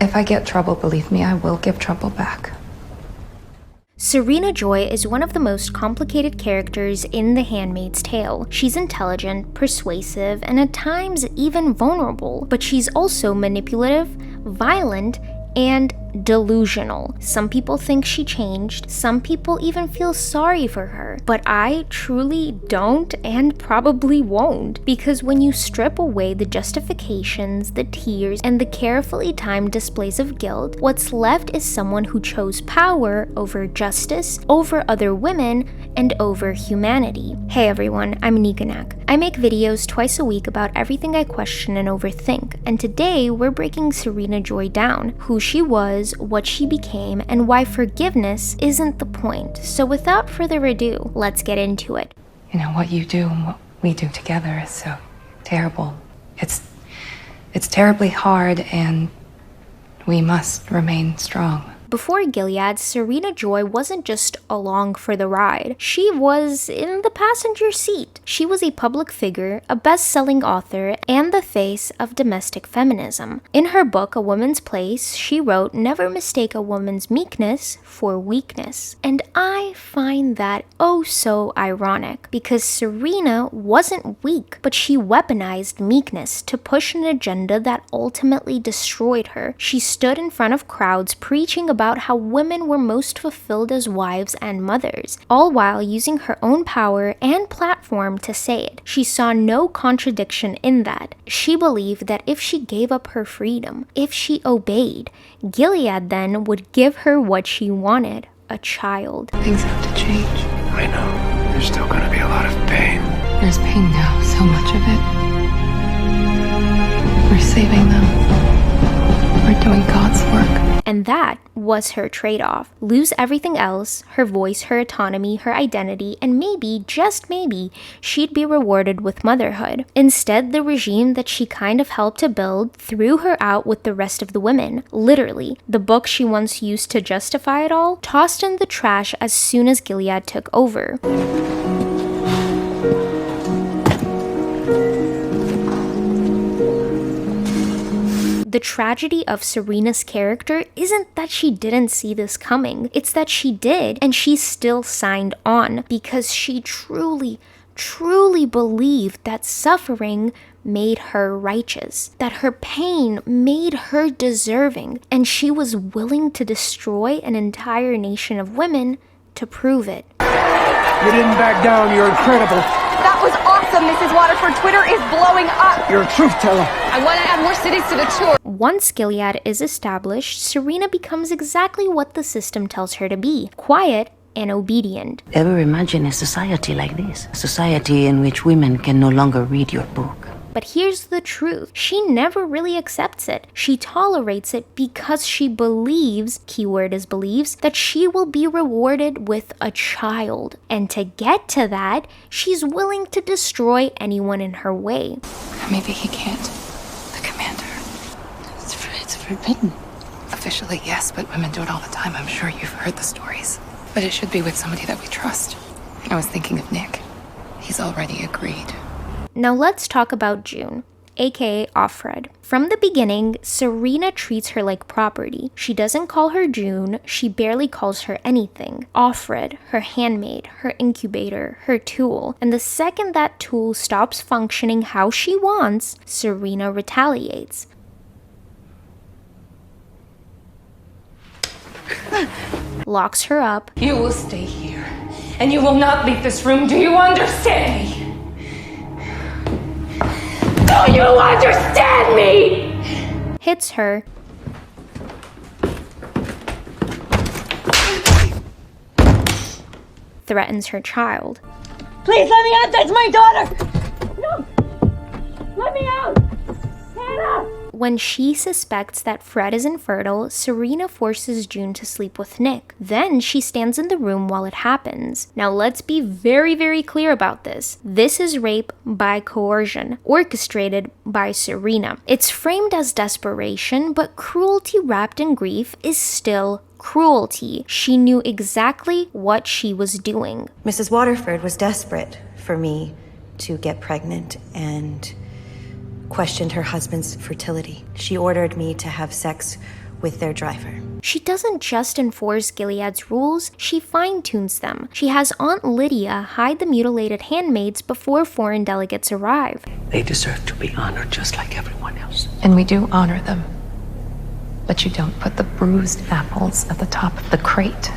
If I get trouble, believe me, I will give trouble back. Serena Joy is one of the most complicated characters in The Handmaid's Tale. She's intelligent, persuasive, and at times even vulnerable, but she's also manipulative, violent, and delusional. Some people think she changed, some people even feel sorry for her, but I truly don't and probably won't, because when you strip away the justifications, the tears, and the carefully timed displays of guilt, what's left is someone who chose power over justice, over other women, and over humanity. Hey everyone, I'm Nikanak. I make videos twice a week about everything I question and overthink, and today we're breaking Serena Joy down, who she was, what she became, and why forgiveness isn't the point. So without further ado, let's get into it. You know, what you do and what we do together is so terrible. It's terribly hard, and we must remain strong. Before Gilead, Serena Joy wasn't just along for the ride. She was in the passenger seat. She was a public figure, a best-selling author, and the face of domestic feminism. In her book, A Woman's Place, she wrote, "Never mistake a woman's meekness for weakness." And I find that oh so ironic, because Serena wasn't weak, but she weaponized meekness to push an agenda that ultimately destroyed her. She stood in front of crowds preaching about how women were most fulfilled as wives and mothers, all while using her own power and platform to say it. She saw no contradiction in that. She believed that if she gave up her freedom, if she obeyed, Gilead then would give her what she wanted, a child. Things have to change. I know. There's still gonna be a lot of pain. There's pain now, so much of it. We're saving them. We're doing God's work. And that was her trade-off. Lose everything else, her voice, her autonomy, her identity, and maybe, just maybe, she'd be rewarded with motherhood. Instead, the regime that she kind of helped to build threw her out with the rest of the women. Literally, the book she once used to justify it all, tossed in the trash as soon as Gilead took over. The tragedy of Serena's character isn't that she didn't see this coming. It's that she did, and she still signed on because she truly believed that suffering made her righteous, that her pain made her deserving, and she was willing to destroy an entire nation of women to prove it. You didn't back down. You're incredible. That was awesome, Mrs. Waterford. Twitter is blowing up. You're a truth teller. I want to add more cities to the tour. Once Gilead is established, Serena becomes exactly what the system tells her to be: quiet and obedient. Ever imagine a society like this? A society in which women can no longer read your book. But here's the truth. She never really accepts it. She tolerates it because she believes, keyword is believes, that she will be rewarded with a child. And to get to that, she's willing to destroy anyone in her way. Maybe he can't. The commander. It's forbidden. Officially, yes, but women do it all the time. I'm sure you've heard the stories. But it should be with somebody that we trust. I was thinking of Nick. He's already agreed. Now let's talk about June, aka Offred. From the beginning, Serena treats her like property. She doesn't call her June, she barely calls her anything. Offred, her handmaid, her incubator, her tool. And the second that tool stops functioning how she wants, Serena retaliates. Locks her up. You will stay here, and you will not leave this room. Do you understand me? Do you understand me? Hits her. Threatens her child. Please let me out. That's my daughter. No. Let me out. Hannah. When she suspects that Fred is infertile, Serena forces June to sleep with Nick. Then she stands in the room while it happens. Now let's be very clear about this. This is rape by coercion, orchestrated by Serena. It's framed as desperation, but cruelty wrapped in grief is still cruelty. She knew exactly what she was doing. Mrs. Waterford was desperate for me to get pregnant and questioned her husband's fertility. She ordered me to have sex with their driver. She doesn't just enforce Gilead's rules, she fine-tunes them. She has Aunt Lydia hide the mutilated handmaids before foreign delegates arrive. They deserve to be honored just like everyone else. And we do honor them. But you don't put the bruised apples at the top of the crate.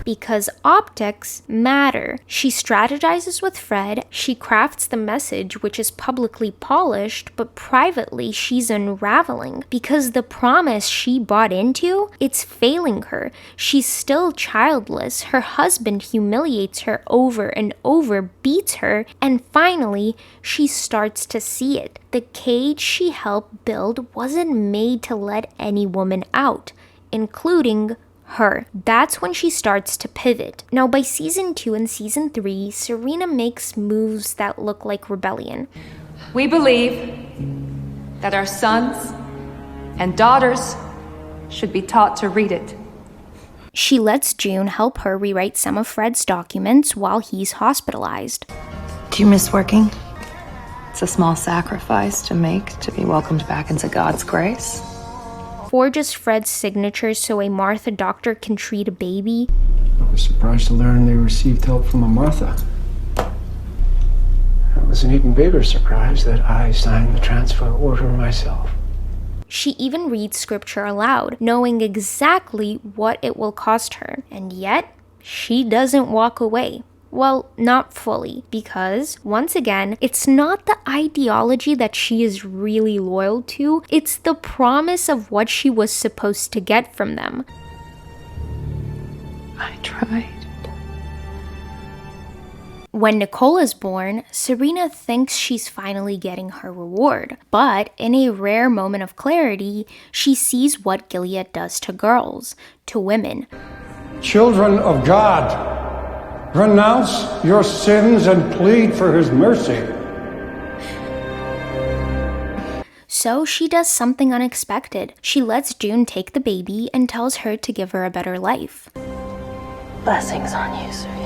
Because optics matter. She strategizes with Fred, she crafts the message which is publicly polished, but privately she's unraveling. Because the promise she bought into, it's failing her. She's still childless, her husband humiliates her over and over, beats her, and finally, she starts to see it. The cage she helped build wasn't made to let any woman out, including her. That's when she starts to pivot. Now, by season 2 and season 3, Serena makes moves that look like rebellion. We believe that our sons and daughters should be taught to read it. She lets June help her rewrite some of Fred's documents while he's hospitalized. Do you miss working? It's a small sacrifice to make to be welcomed back into God's grace. Forges Fred's signature so a Martha doctor can treat a baby. I was surprised to learn they received help from a Martha. It was an even bigger surprise that I signed the transfer order myself. She even reads scripture aloud, knowing exactly what it will cost her. And yet, she doesn't walk away. Well, not fully, because, once again, it's not the ideology that she is really loyal to, it's the promise of what she was supposed to get from them. I tried. When Nicole is born, Serena thinks she's finally getting her reward, but in a rare moment of clarity, she sees what Gilead does to girls, to women. Children of God, renounce your sins and plead for his mercy. So she does something unexpected. She lets June take the baby and tells her to give her a better life. Blessings on you, Serena.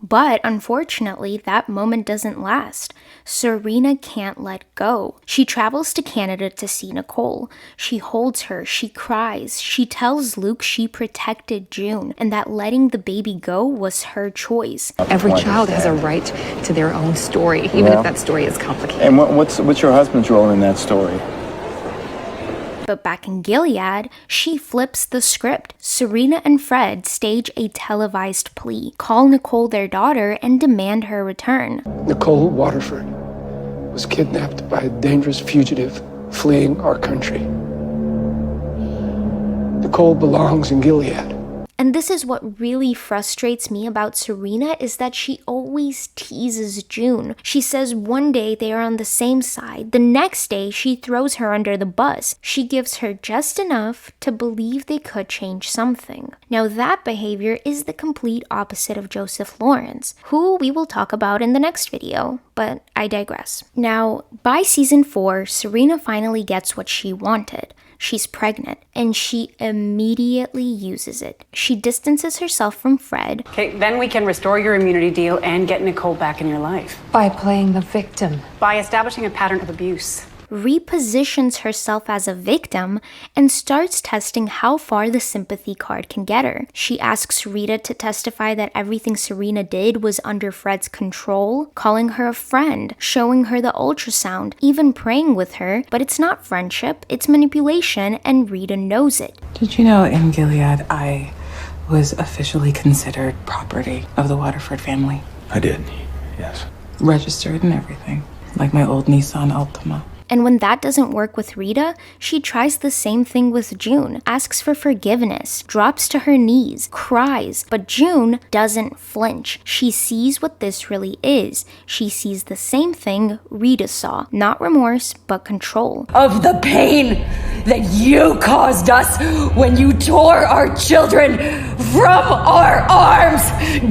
But unfortunately, that moment doesn't last. Serena can't let go. She travels to Canada to see Nicole. She holds her, she cries. She tells Luke she protected June and that letting the baby go was her choice. Every child has a right to their own story, even if that story is complicated. And what's your husband's role in that story? But back in Gilead, she flips the script. Serena and Fred stage a televised plea, call Nicole their daughter, and demand her return. Nicole Waterford was kidnapped by a dangerous fugitive fleeing our country. Nicole belongs in Gilead. And this is what really frustrates me about Serena is that she always teases June. She says one day they are on the same side. The next day, she throws her under the bus. She gives her just enough to believe they could change something. Now that behavior is the complete opposite of Joseph Lawrence, who we will talk about in the next video, but I digress. Now, by season 4, Serena finally gets what she wanted. She's pregnant, and she immediately uses it. She distances herself from Fred. Okay, then we can restore your immunity deal and get Nicole back in your life. By playing the victim. By establishing a pattern of abuse. Repositions herself as a victim, and starts testing how far the sympathy card can get her. She asks Rita to testify that everything Serena did was under Fred's control, calling her a friend, showing her the ultrasound, even praying with her, but it's not friendship, it's manipulation, and Rita knows it. Did you know in Gilead I was officially considered property of the Waterford family? I did, yes. Registered and everything, like my old Nissan Altima. And when that doesn't work with Rita, she tries the same thing with June, asks for forgiveness, drops to her knees, cries, but June doesn't flinch. She sees what this really is. She sees the same thing Rita saw, not remorse, but control. Of the pain that you caused us when you tore our children from our arms.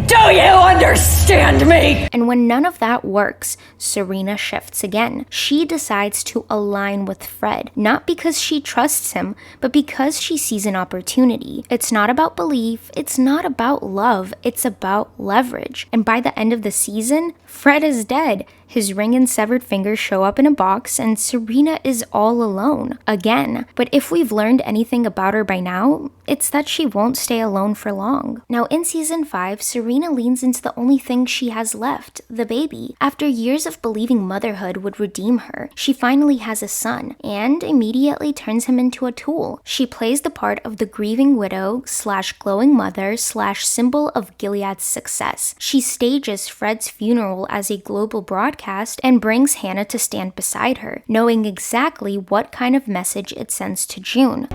Do you understand me? And when none of that works, Serena shifts again. She decides to align with Fred, not because she trusts him, but because she sees an opportunity. It's not about belief, it's not about love, it's about leverage. And by the end of the season, Fred is dead. His ring and severed finger show up in a box, and Serena is all alone, again. But if we've learned anything about her by now, it's that she won't stay alone for long. Now in season 5, Serena leans into the only thing she has left, the baby. After years of believing motherhood would redeem her, she finally has a son, and immediately turns him into a tool. She plays the part of the grieving widow / glowing mother / symbol of Gilead's success. She stages Fred's funeral as a global broadcast and brings Hannah to stand beside her, knowing exactly what kind of message it sends to June.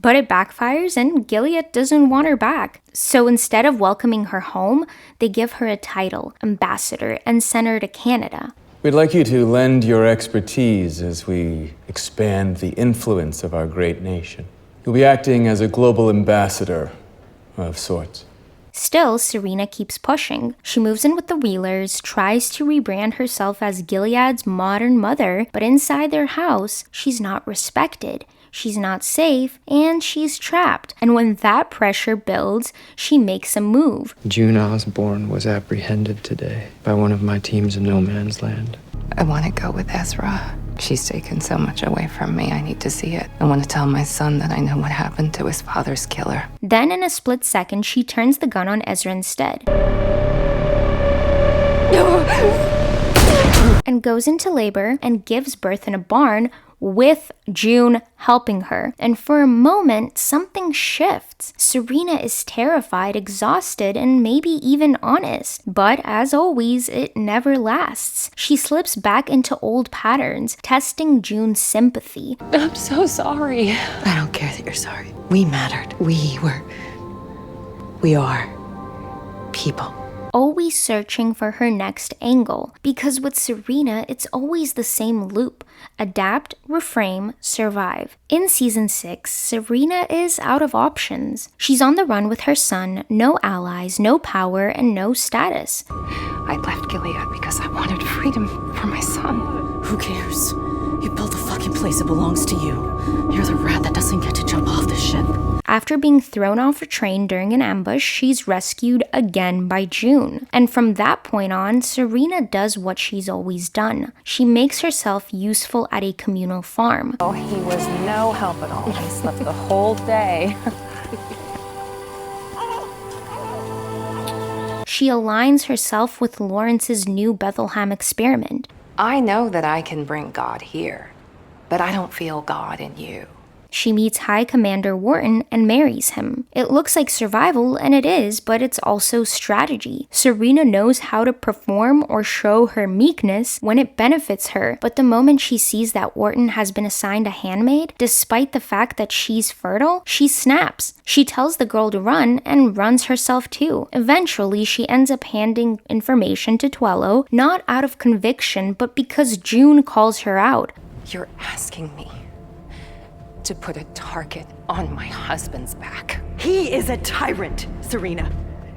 But it backfires and Gilead doesn't want her back. So instead of welcoming her home, they give her a title, ambassador, and send her to Canada. We'd like you to lend your expertise as we expand the influence of our great nation. You'll be acting as a global ambassador of sorts. Still, Serena keeps pushing. She moves in with the Wheelers, tries to rebrand herself as Gilead's modern mother, but inside their house, she's not respected. She's not safe, and she's trapped. And when that pressure builds, she makes a move. June Osborne was apprehended today by one of my teams in No Man's Land. I want to go with Ezra. She's taken so much away from me, I need to see it. I want to tell my son that I know what happened to his father's killer. Then in a split second, she turns the gun on Ezra instead. And goes into labor and gives birth in a barn with June helping her. And for a moment, something shifts. Serena is terrified, exhausted, and maybe even honest. But as always, it never lasts. She slips back into old patterns, testing June's sympathy. I'm so sorry. I don't care that you're sorry. We mattered. We are people. Always searching for her next angle, because with Serena, it's always the same loop. Adapt, reframe, survive. In season 6, Serena is out of options. She's on the run with her son, no allies, no power, and no status. I left Gilead because I wanted freedom for my son. Who cares? You built a fucking place that belongs to you. You're the rat that doesn't get to jump off the ship. After being thrown off a train during an ambush, she's rescued again by June. And from that point on, Serena does what she's always done. She makes herself useful at a communal farm. Oh, he was no help at all. He slept the whole day. She aligns herself with Lawrence's new Bethlehem experiment. I know that I can bring God here, but I don't feel God in you. She meets High Commander Wharton and marries him. It looks like survival, and it is, but it's also strategy. Serena knows how to perform or show her meekness when it benefits her, but the moment she sees that Wharton has been assigned a handmaid, despite the fact that she's fertile, she snaps. She tells the girl to run and runs herself too. Eventually, she ends up handing information to Twello, not out of conviction, but because June calls her out. You're asking me to put a target on my husband's back. He is a tyrant, Serena,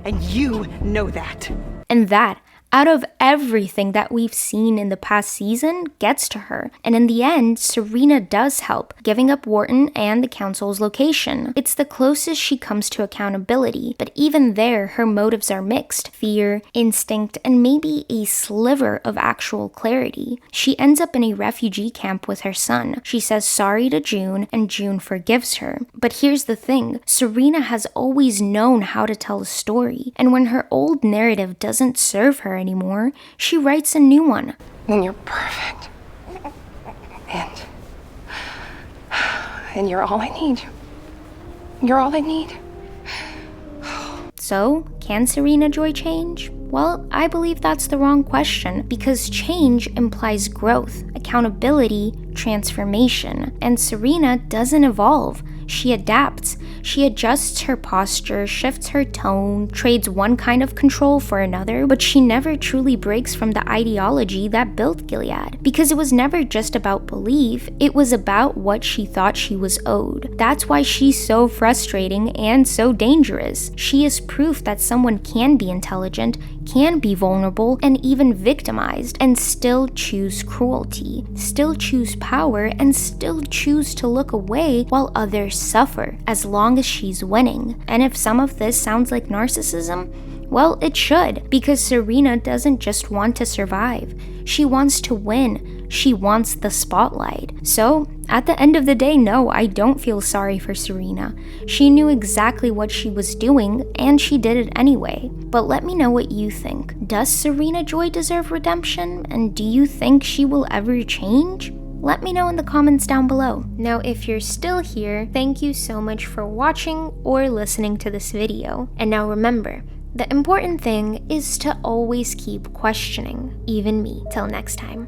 and you know that. And that, out of everything that we've seen in the past season, gets to her. And in the end, Serena does help, giving up Wharton and the council's location. It's the closest she comes to accountability, but even there, her motives are mixed. Fear, instinct, and maybe a sliver of actual clarity. She ends up in a refugee camp with her son. She says sorry to June, and June forgives her. But here's the thing, Serena has always known how to tell a story, and when her old narrative doesn't serve her anymore, she writes a new one. When you're perfect. And you're all I need. You're all I need. So, can Serena Joy change? Well, I believe that's the wrong question, because change implies growth, accountability, transformation, and Serena doesn't evolve. She adapts. She adjusts her posture, shifts her tone, trades one kind of control for another, but she never truly breaks from the ideology that built Gilead. Because it was never just about belief, it was about what she thought she was owed. That's why she's so frustrating and so dangerous. She is proof that someone can be intelligent, can be vulnerable and even victimized and still choose cruelty, still choose power, and still choose to look away while others suffer, as long as she's winning. And if some of this sounds like narcissism, well, it should, because Serena doesn't just want to survive. She wants to win. She wants the spotlight. So, at the end of the day, no, I don't feel sorry for Serena. She knew exactly what she was doing, and she did it anyway. But let me know what you think. Does Serena Joy deserve redemption? And do you think she will ever change? Let me know in the comments down below. Now, if you're still here, thank you so much for watching or listening to this video. And now remember, the important thing is to always keep questioning, even me. Till next time.